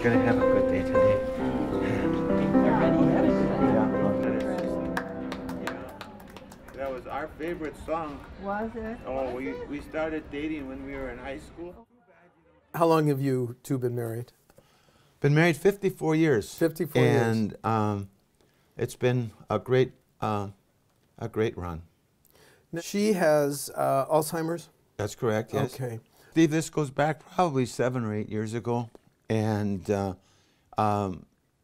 going to have a good day today. That was our favorite song. Was it? Oh, we started dating when we were in high school. How long have you two been married? Been married 54 years. 54 years. And it's been a great run. She has Alzheimer's? That's correct, yes. Okay. Steve, this goes back probably 7 or 8 years ago. And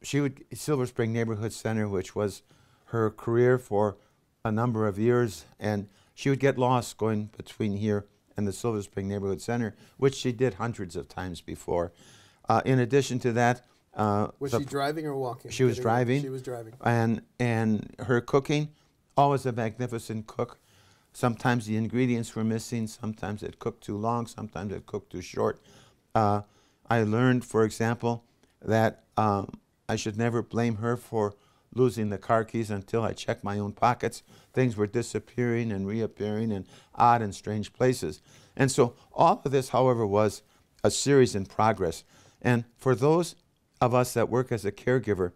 Silver Spring Neighborhood Center, which was her career for a number of years, and she would get lost going between here and the Silver Spring Neighborhood Center, which she did hundreds of times before. In addition to that, was she driving or walking? She was driving. She was driving. And her cooking, always a magnificent cook. Sometimes the ingredients were missing. Sometimes it cooked too long. Sometimes it cooked too short. I learned, for example, that I should never blame her for losing the car keys until I checked my own pockets. Things were disappearing and reappearing in odd and strange places. And so all of this, however, was a series in progress. And for those of us that work as a caregiver,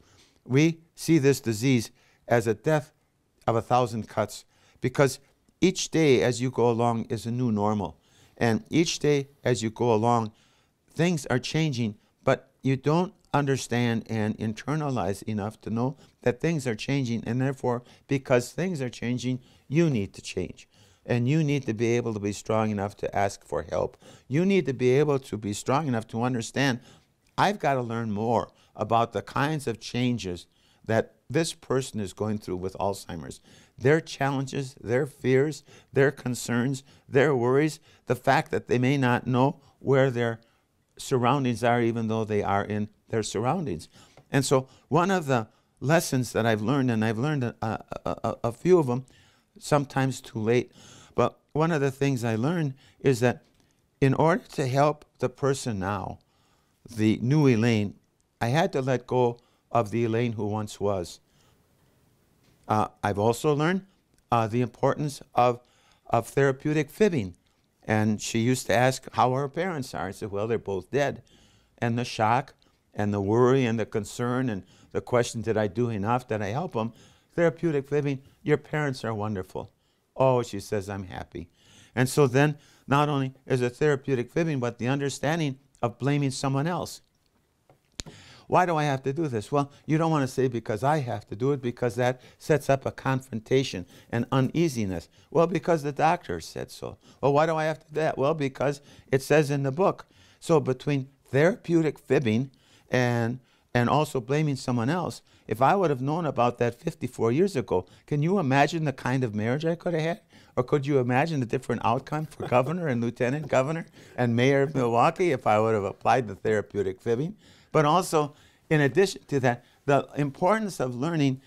we see this disease as a death of 1,000 cuts, because each day as you go along is a new normal. And each day as you go along, things are changing, but you don't understand and internalize enough to know that things are changing, and therefore, because things are changing, you need to change. And you need to be able to be strong enough to ask for help. You need to be able to be strong enough to understand, I've got to learn more about the kinds of changes that this person is going through with Alzheimer's. Their challenges, their fears, their concerns, their worries, the fact that they may not know where their surroundings are, even though they are in their surroundings. And so one of the lessons that I've learned, and I've learned a few of them, sometimes too late, but one of the things I learned is that in order to help the person now, the new Elaine, I had to let go of the Elaine who once was. I've also learned the importance of therapeutic fibbing. And she used to ask how her parents are. I said, well, they're both dead. And the shock and the worry and the concern and the question, did I do enough? Did I help them? Therapeutic fibbing, your parents are wonderful. Oh, she says, I'm happy. And so then not only is it therapeutic fibbing, but the understanding of blaming someone else. Why do I have to do this? Well, you don't want to say because I have to do it, because that sets up a confrontation and uneasiness. Well, because the doctor said so. Well, why do I have to do that? Well, because it says in the book. So between therapeutic fibbing and also blaming someone else, if I would have known about that 54 years ago, can you imagine the kind of marriage I could have had? Or could you imagine the different outcome for governor and lieutenant governor and mayor of Milwaukee if I would have applied the therapeutic fibbing? But also, in addition to that, the importance of learning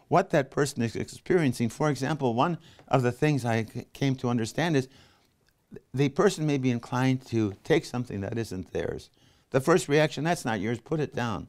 what that person is experiencing. For example, one of the things I came to understand is the person may be inclined to take something that isn't theirs. The first reaction, that's not yours, put it down.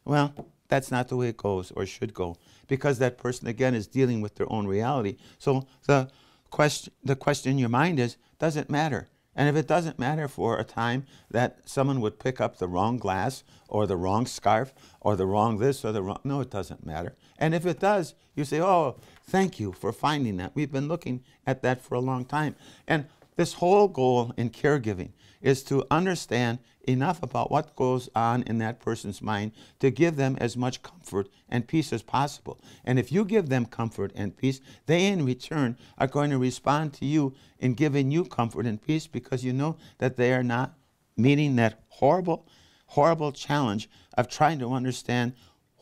Well, that's not the way it goes or should go, because that person, again, is dealing with their own reality. So the question in your mind is, does it matter? And if it doesn't matter for a time that someone would pick up the wrong glass or the wrong scarf or the wrong this or the wrong, no, it doesn't matter. And if it does, you say, oh, thank you for finding that. We've been looking at that for a long time. And this whole goal in caregiving is to understand enough about what goes on in that person's mind to give them as much comfort and peace as possible. And if you give them comfort and peace, they in return are going to respond to you in giving you comfort and peace, because you know that they are not meeting that horrible, horrible challenge of trying to understand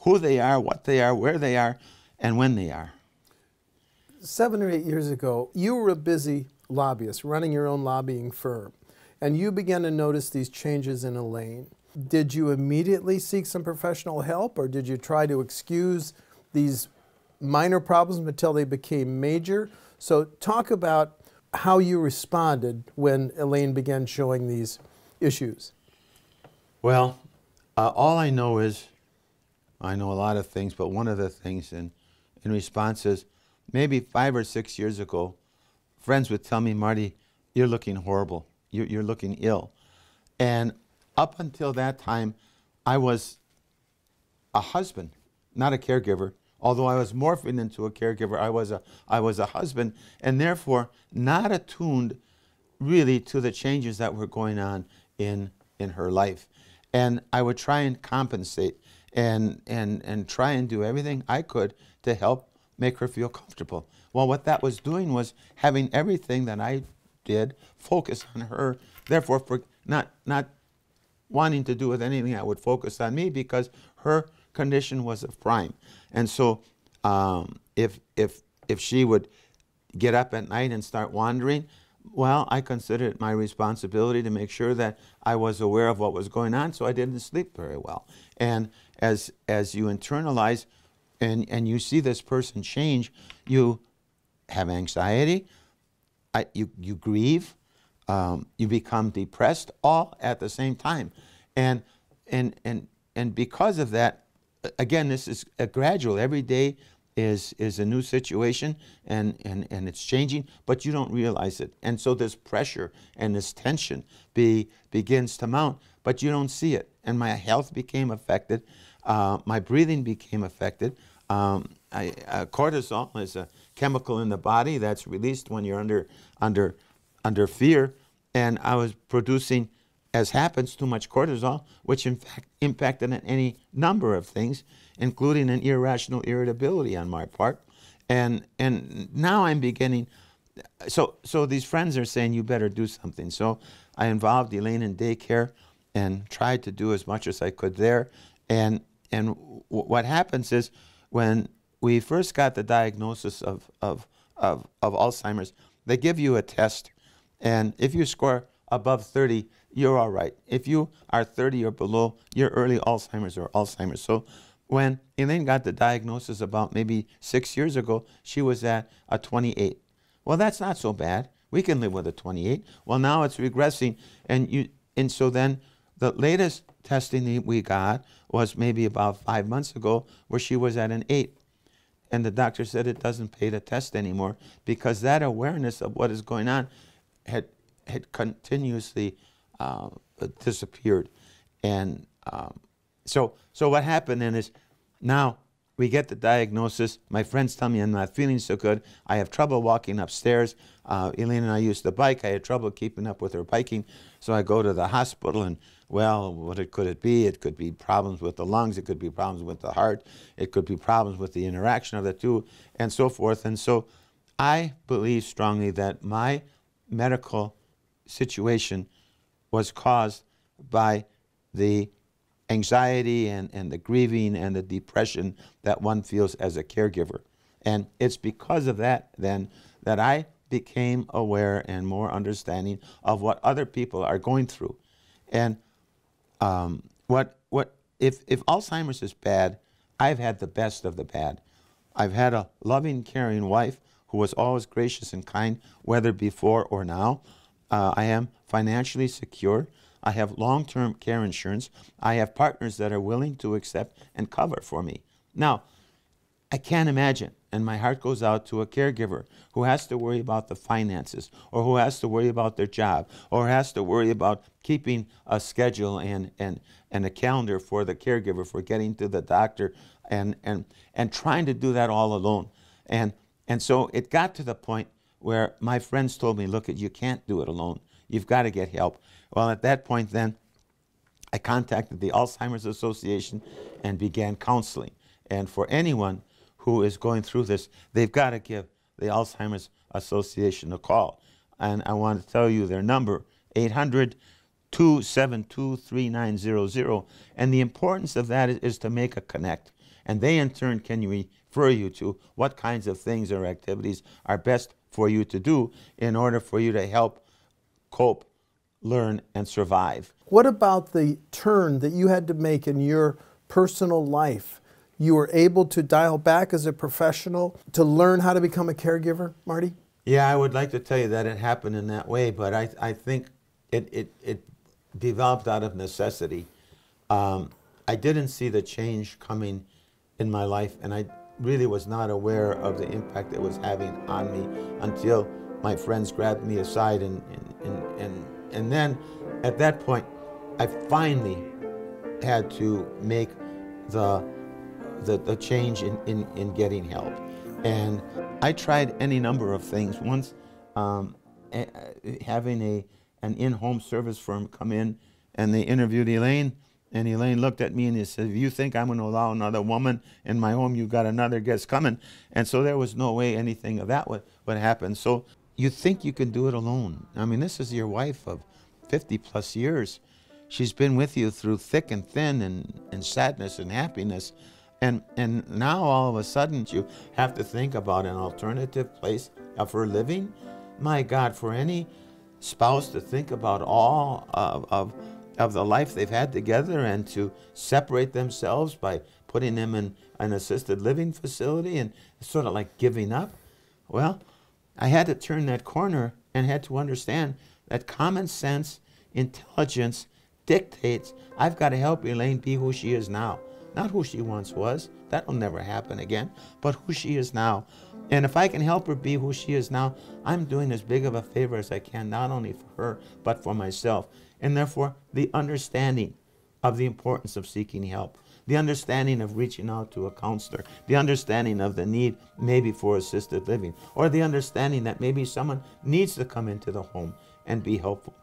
who they are, what they are, where they are, and when they are. 7 or 8 years ago, you were a busy lobbyist running your own lobbying firm, and you began to notice these changes in Elaine. Did you immediately seek some professional help, or did you try to excuse these minor problems until they became major? So talk about how you responded when Elaine began showing these issues. Well, all I know is, I know a lot of things, but one of the things in response is, maybe 5 or 6 years ago, friends would tell me, Marty, you're looking horrible. You're looking ill. And up until that time, I was a husband, not a caregiver. Although I was morphing into a caregiver, I was a husband, and therefore not attuned really to the changes that were going on in her life. And I would try and compensate and try and do everything I could to help make her feel comfortable. Well, what that was doing was having everything that I did focus on her, therefore for not wanting to do with anything that would focus on me, because her condition was of prime. And so if she would get up at night and start wandering, well, I considered it my responsibility to make sure that I was aware of what was going on, so I didn't sleep very well. And as you internalize and you see this person change, you have anxiety, you grieve, you become depressed, all at the same time. And because of that, again, this is a gradual. Every day is a new situation, and it's changing, but you don't realize it. And so this pressure and this tension begins to mount, but you don't see it. And my health became affected. My breathing became affected. Cortisol is a chemical in the body that's released when you're under fear, and I was producing, as happens, too much cortisol, which in fact impacted on any number of things, including an irrational irritability on my part. And now I'm beginning, so these friends are saying, you better do something. So I involved Elaine in daycare and tried to do as much as I could there. And what happens is, when we first got the diagnosis of Alzheimer's, they give you a test, and if you score above 30, you're all right. If you are 30 or below, you're early Alzheimer's or Alzheimer's. So when Elaine got the diagnosis about maybe 6 years ago, she was at a 28. Well, that's not so bad. We can live with a 28. Well, now it's regressing, and so then the latest testing that we got was maybe about 5 months ago, where she was at an 8. And the doctor said it doesn't pay to test anymore, because that awareness of what is going on had continuously disappeared. And so what happened then is, now we get the diagnosis. My friends tell me I'm not feeling so good. I have trouble walking upstairs. Elaine and I used to bike. I had trouble keeping up with her biking. So I go to the hospital, and, well, could it be? It could be problems with the lungs. It could be problems with the heart. It could be problems with the interaction of the two, and so forth. And so I believe strongly that my medical situation was caused by the anxiety and the grieving and the depression that one feels as a caregiver. And it's because of that, then, that I became aware and more understanding of what other people are going through. And if Alzheimer's is bad, I've had the best of the bad. I've had a loving, caring wife who was always gracious and kind, whether before or now. I am financially secure. I have long-term care insurance. I have partners that are willing to accept and cover for me. Now, I can't imagine, and my heart goes out to a caregiver who has to worry about the finances, or who has to worry about their job, or has to worry about keeping a schedule and a calendar for the caregiver, for getting to the doctor, and trying to do that all alone. And so it got to the point where my friends told me, look, you can't do it alone. You've got to get help. Well, at that point then, I contacted the Alzheimer's Association and began counseling. And for anyone who is going through this, they've got to give the Alzheimer's Association a call. And I want to tell you their number, 800-272-3900. And the importance of that is to make a connect. And they, in turn, can refer you to what kinds of things or activities are best for you to do in order for you to help cope, learn, and survive. What about the turn that you had to make in your personal life? You were able to dial back as a professional to learn how to become a caregiver, Marty? Yeah, I would like to tell you that it happened in that way, but I think it developed out of necessity. I didn't see the change coming in my life, and I really was not aware of the impact it was having on me until my friends grabbed me aside, and then at that point I finally had to make the change in getting help. And I tried any number of things. Once having an in-home service firm come in, and they interviewed Elaine, and Elaine looked at me and he said, "If you think I'm going to allow another woman in my home, you've got another guest coming." And so there was no way anything of that would happen. So you think you can do it alone. I mean, this is your wife of 50 plus years. She's been with you through thick and thin, and sadness and happiness. And now all of a sudden you have to think about an alternative place of her living. My God, for any spouse to think about all of the life they've had together and to separate themselves by putting them in an assisted living facility and sort of like giving up. Well, I had to turn that corner and had to understand that common sense, intelligence dictates I've got to help Elaine be who she is now. Not who she once was. That will never happen again. But who she is now. And if I can help her be who she is now, I'm doing as big of a favor as I can, not only for her, but for myself. And therefore, the understanding of the importance of seeking help, the understanding of reaching out to a counselor, the understanding of the need maybe for assisted living, or the understanding that maybe someone needs to come into the home and be helpful.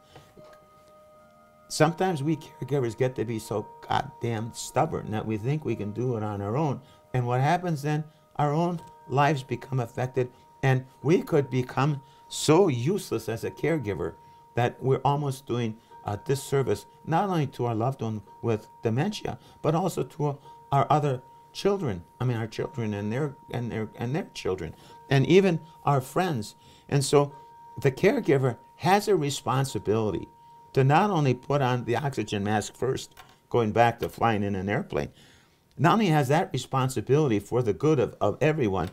Sometimes we caregivers get to be so goddamn stubborn that we think we can do it on our own. And what happens then? Our own lives become affected, and we could become so useless as a caregiver that we're almost doing a disservice not only to our loved one with dementia, but also to our other children. I mean, our children and their children, and even our friends. And so the caregiver has a responsibility to not only put on the oxygen mask first, going back to flying in an airplane, not only has that responsibility for the good of everyone,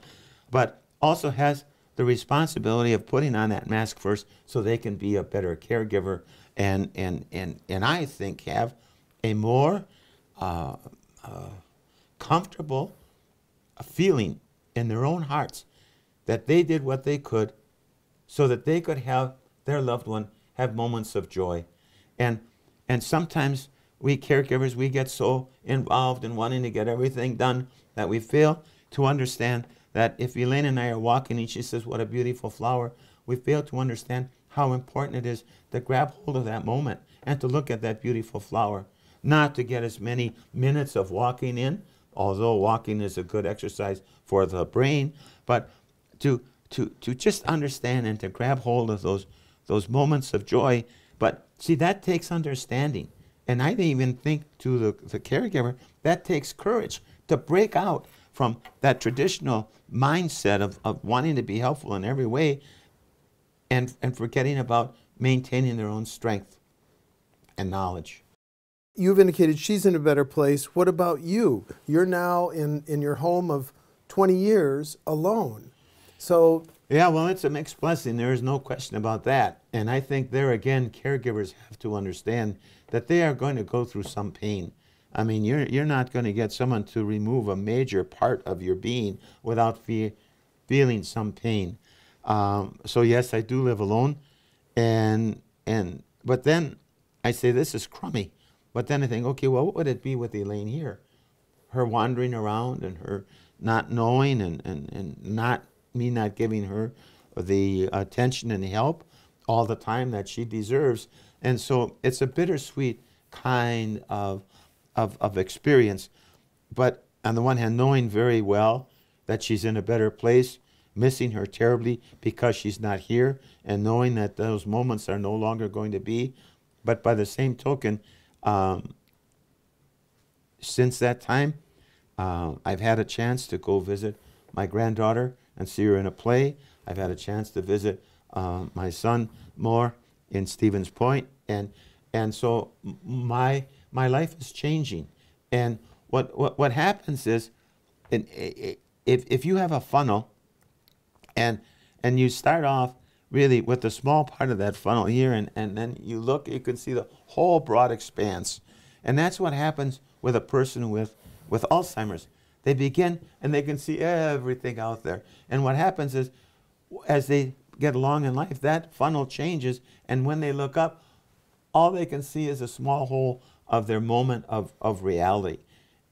but also has the responsibility of putting on that mask first so they can be a better caregiver and I think have a more comfortable feeling in their own hearts that they did what they could so that they could have their loved one have moments of joy. And sometimes we caregivers, we get so involved in wanting to get everything done that we fail to understand that if Elaine and I are walking and she says, "What a beautiful flower," we fail to understand how important it is to grab hold of that moment and to look at that beautiful flower. Not to get as many minutes of walking in, although walking is a good exercise for the brain, but to just understand and to grab hold of those moments of joy. But see, that takes understanding. And I even think to the caregiver, that takes courage to break out from that traditional mindset of wanting to be helpful in every way and forgetting about maintaining their own strength and knowledge. You've indicated she's in a better place. What about you? You're now in your home of 20 years alone. So yeah, well, it's a mixed blessing. There is no question about that. And I think there again, caregivers have to understand that they are going to go through some pain. I mean, you're not going to get someone to remove a major part of your being without feeling some pain. So yes, I do live alone, but then I say this is crummy. But then I think, okay, well, what would it be with Elaine here? Her wandering around and her not knowing and not giving her the attention and help all the time that she deserves. And so it's a bittersweet kind of experience. But on the one hand, knowing very well that she's in a better place, missing her terribly because she's not here, and knowing that those moments are no longer going to be. But by the same token, since that time, I've had a chance to go visit my granddaughter and see her in a play. I've had a chance to visit my son more in Stevens Point, and so my life is changing. And what happens is, if you have a funnel, and you start off really with the small part of that funnel here, and then you look, you can see the whole broad expanse. And that's what happens with a person with Alzheimer's. They begin and they can see everything out there. And what happens is, as they get along in life, that funnel changes, and when they look up, all they can see is a small hole of their moment of reality.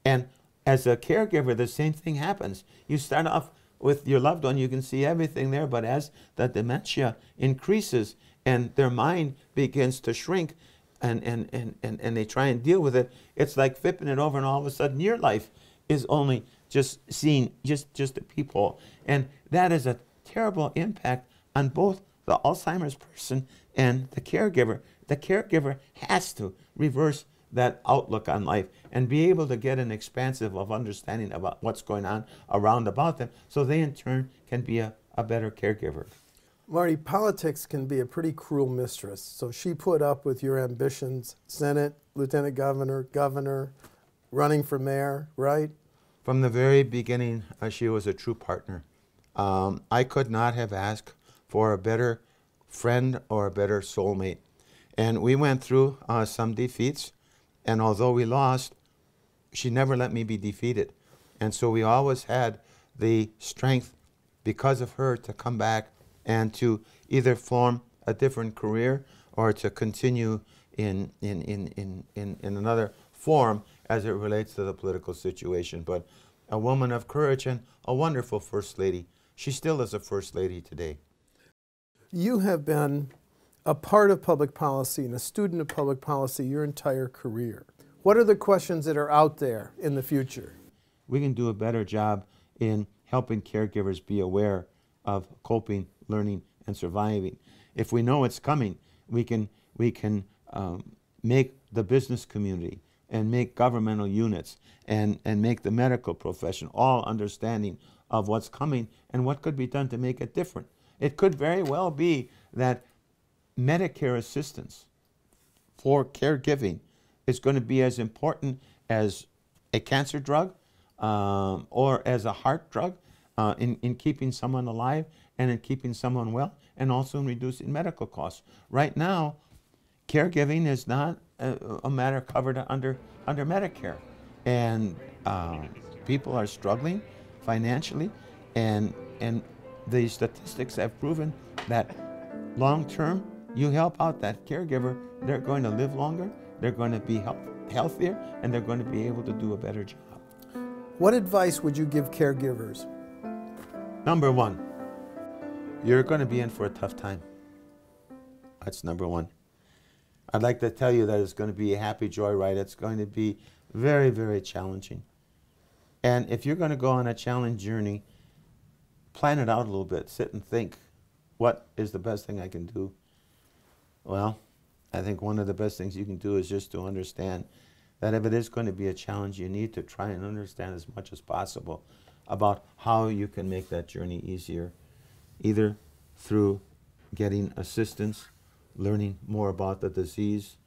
And as a caregiver, the same thing happens. You start off with your loved one, you can see everything there, but as the dementia increases and their mind begins to shrink and they try and deal with it, it's like flipping it over and all of a sudden your life is only just seeing just the people. And that is a terrible impact on both the Alzheimer's person and the caregiver. The caregiver has to reverse that outlook on life and be able to get an expansive of understanding about what's going on around about them, so they in turn can be a better caregiver. Marty, politics can be a pretty cruel mistress. So she put up with your ambitions, Senate, Lieutenant Governor, Governor, running for mayor, right? From the very beginning, she was a true partner. I could not have asked for a better friend or a better soulmate. And we went through some defeats, and although we lost, she never let me be defeated. And so we always had the strength, because of her, to come back and to either form a different career or to continue in another form as it relates to the political situation. But a woman of courage and a wonderful First Lady. She still is a First Lady today. You have been a part of public policy and a student of public policy your entire career. What are the questions that are out there in the future? We can do a better job in helping caregivers be aware of coping, learning, and surviving. If we know it's coming, we can make the business community and make governmental units and make the medical profession all understanding of what's coming and what could be done to make it different. It could very well be that Medicare assistance for caregiving is going to be as important as a cancer drug or as a heart drug in keeping someone alive and in keeping someone well, and also in reducing medical costs. Right now, caregiving is not a matter covered under Medicare, and people are struggling financially, and the statistics have proven that long term, you help out that caregiver, they're going to live longer, they're going to be healthier, and they're going to be able to do a better job. What advice would you give caregivers? Number one, you're going to be in for a tough time. That's number one. I'd like to tell you that it's going to be a happy joyride. It's going to be very, very challenging. And if you're going to go on a challenge journey, plan it out a little bit. Sit and think, what is the best thing I can do? Well, I think one of the best things you can do is just to understand that if it is going to be a challenge, you need to try and understand as much as possible about how you can make that journey easier, either through getting assistance, learning more about the disease,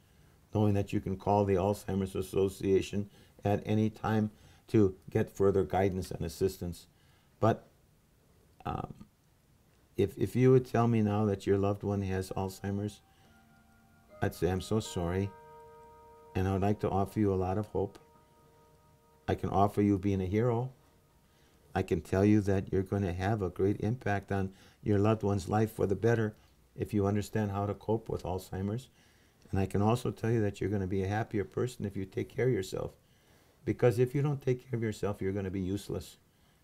knowing that you can call the Alzheimer's Association at any time to get further guidance and assistance. But if you would tell me now that your loved one has Alzheimer's, I'd say I'm so sorry, and I would like to offer you a lot of hope. I can offer you being a hero. I can tell you that you're going to have a great impact on your loved one's life for the better if you understand how to cope with Alzheimer's. And I can also tell you that you're going to be a happier person if you take care of yourself. Because if you don't take care of yourself, you're going to be useless.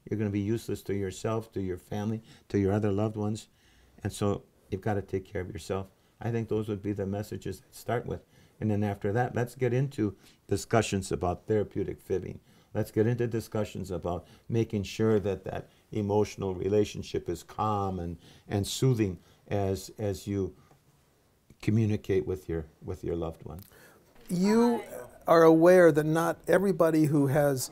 You're going to be useless to yourself, to your family, to your other loved ones. And so you've got to take care of yourself. I think those would be the messages to start with. And then after that, let's get into discussions about therapeutic fibbing. Let's get into discussions about making sure that that emotional relationship is calm and soothing as you communicate with your loved one. You are aware that not everybody who has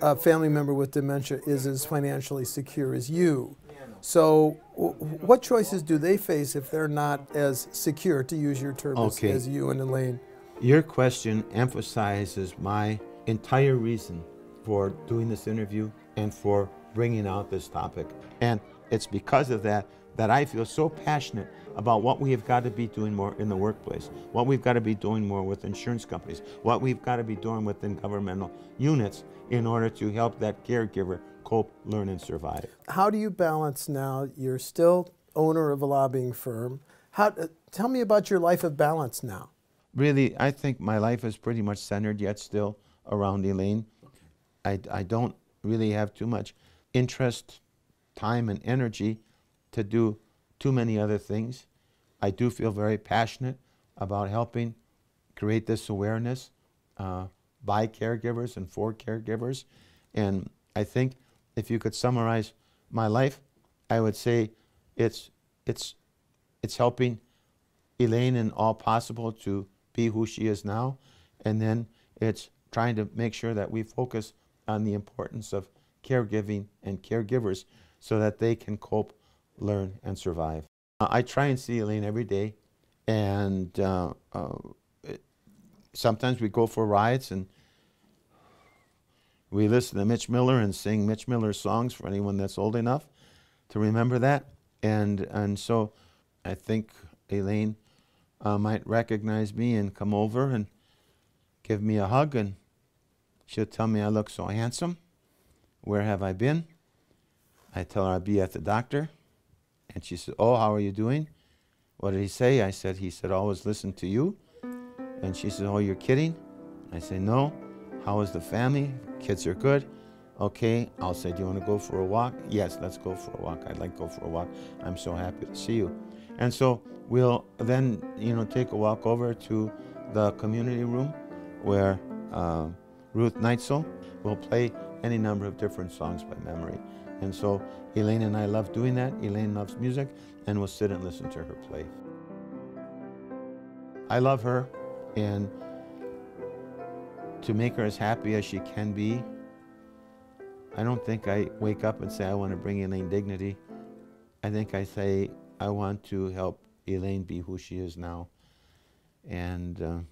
a family member with dementia is as financially secure as you. So what choices do they face if they're not as secure, to use your term, as you and Elaine? Your question emphasizes my entire reason for doing this interview and for bringing out this topic. And it's because of that I feel so passionate about what we have got to be doing more in the workplace, what we've got to be doing more with insurance companies, what we've got to be doing within governmental units in order to help that caregiver cope, learn, and survive. How do you balance now? You're still owner of a lobbying firm. Tell me about your life of balance now. really, I think my life is pretty much centered yet still around Elaine. I don't really have too much interest, time, and energy to do too many other things. I do feel very passionate about helping create this awareness by caregivers and for caregivers. And I think if you could summarize my life, I would say it's helping Elaine in all possible to be who she is now, and then it's trying to make sure that we focus on the importance of caregiving and caregivers so that they can cope, learn, and survive. I try and see Elaine every day, and sometimes we go for rides and we listen to Mitch Miller and sing Mitch Miller songs for anyone that's old enough to remember that. And so I think Elaine might recognize me and come over and give me a hug, and she'll tell me I look so handsome. Where have I been? I tell her I'll be at the doctor. And she said, oh, how are you doing? What did he say? I said, he said, always listen to you. And she said, oh, you're kidding? I say, no. How is the family? Kids are good. Okay. I'll say, do you want to go for a walk? Yes, let's go for a walk. I'd like to go for a walk. I'm so happy to see you. And so we'll then, take a walk over to the community room where Ruth Neitzel will play any number of different songs by memory. And so Elaine and I love doing that. Elaine loves music, and we'll sit and listen to her play. I love her, and to make her as happy as she can be, I don't think I wake up and say I want to bring Elaine dignity. I think I say I want to help Elaine be who she is now. And